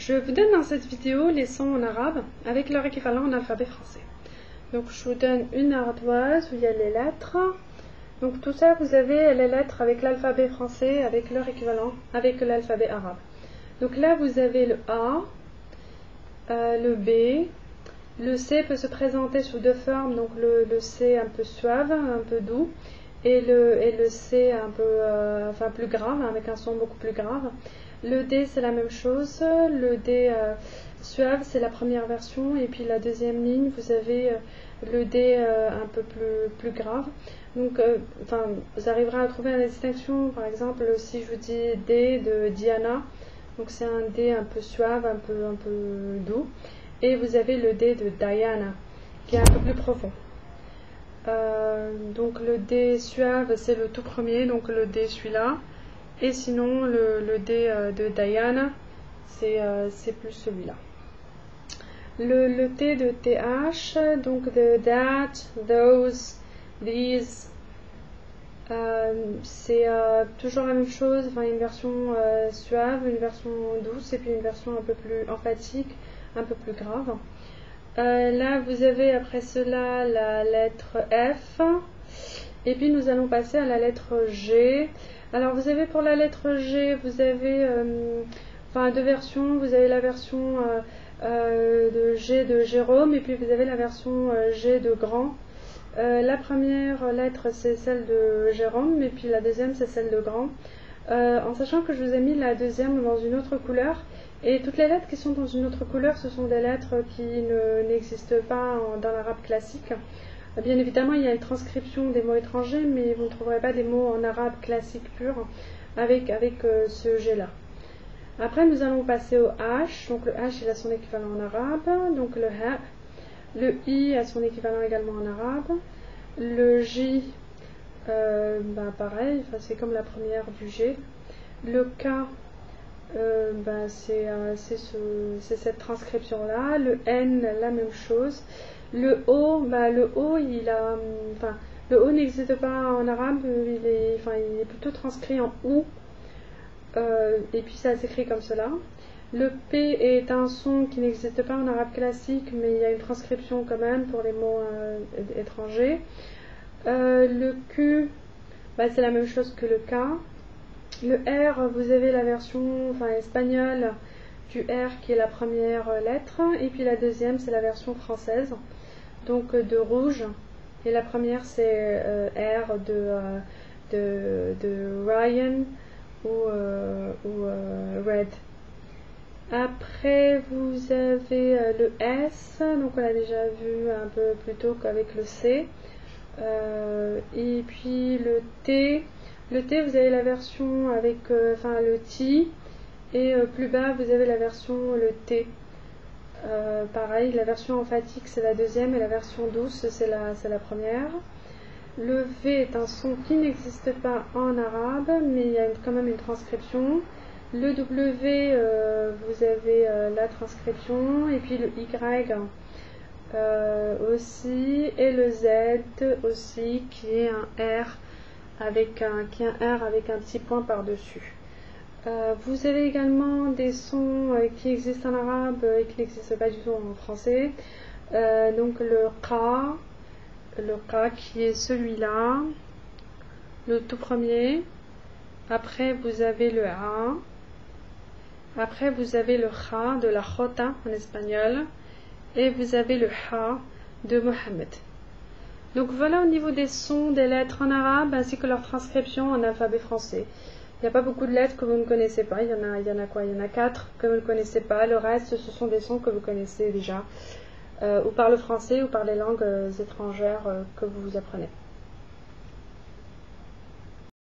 Je vous donne dans cette vidéo les sons en arabe avec leur équivalent en alphabet français. Donc je vous donne une ardoise où il y a les lettres. Donc tout ça, vous avez les lettres avec l'alphabet français, avec leur équivalent, avec l'alphabet arabe. Donc là, vous avez le A, le B. Le C peut se présenter sous deux formes, donc le C un peu suave, un peu doux, et le C un peu plus grave, avec un son beaucoup plus grave. Le D c'est la même chose, le D suave c'est la première version, et puis la deuxième ligne vous avez le D un peu plus grave. Donc vous arriverez à trouver la distinction, par exemple si je vous dis D de Diana, donc c'est un D un peu suave, un peu doux. Et vous avez le D de Diana, qui est un peu plus profond. Donc le D suave, c'est le tout premier, donc le D celui-là. Et sinon, le D de Diana, c'est plus celui-là. Le T de TH, donc de that, those, these, c'est toujours la même chose, une version suave, une version douce, et puis une version un peu plus emphatique, un peu plus grave. Là vous avez après cela la lettre F, et puis nous allons passer à la lettre G. Alors vous avez pour la lettre G, vous avez deux versions. Vous avez la version de G de Jérôme, et puis vous avez la version G de Grand. La première lettre c'est celle de Jérôme, et puis la deuxième c'est celle de Grand, en sachant que je vous ai mis la deuxième dans une autre couleur. Et toutes les lettres qui sont dans une autre couleur, ce sont des lettres qui n'existent pas dans l'arabe classique. Bien évidemment, il y a une transcription des mots étrangers, mais vous ne trouverez pas des mots en arabe classique pur avec ce G-là. Après, nous allons passer au H. Donc le H, il a son équivalent en arabe. Donc le Ha. Le I a son équivalent également en arabe. Le J, pareil, c'est comme la première du G. Le K, c'est cette transcription là. Le N, la même chose. Le O, le O n'existe pas en arabe, il est plutôt transcrit en OU, et puis ça s'écrit comme cela. Le P est un son qui n'existe pas en arabe classique, mais il y a une transcription quand même pour les mots étrangers. Le Q, c'est la même chose que le K. Le R, vous avez la version espagnole du R qui est la première lettre, et puis la deuxième c'est la version française, donc de rouge, et la première c'est R de Ryan ou Red. Après vous avez le S, donc on l'a déjà vu un peu plus tôt qu'avec le C, et puis le T. Le T, vous avez la version avec le T, et plus bas vous avez la version le T. Pareil, la version emphatique c'est la deuxième, et la version douce c'est la première. Le V est un son qui n'existe pas en arabe, mais il y a quand même une transcription. Le W, vous avez la transcription, et puis le Y aussi, et le Z aussi, qui est un R avec un petit point par-dessus. Vous avez également des sons qui existent en arabe et qui n'existent pas du tout en français. Donc le Qa qui est celui-là, le tout premier. Après vous avez le A. Après vous avez le Kha de la Jota en espagnol. Et vous avez le Ha de Mohammed. Donc voilà au niveau des sons des lettres en arabe ainsi que leur transcription en alphabet français. Il n'y a pas beaucoup de lettres que vous ne connaissez pas, il y en a 4 que vous ne connaissez pas. Le reste ce sont des sons que vous connaissez déjà, ou par le français ou par les langues étrangères que vous apprenez.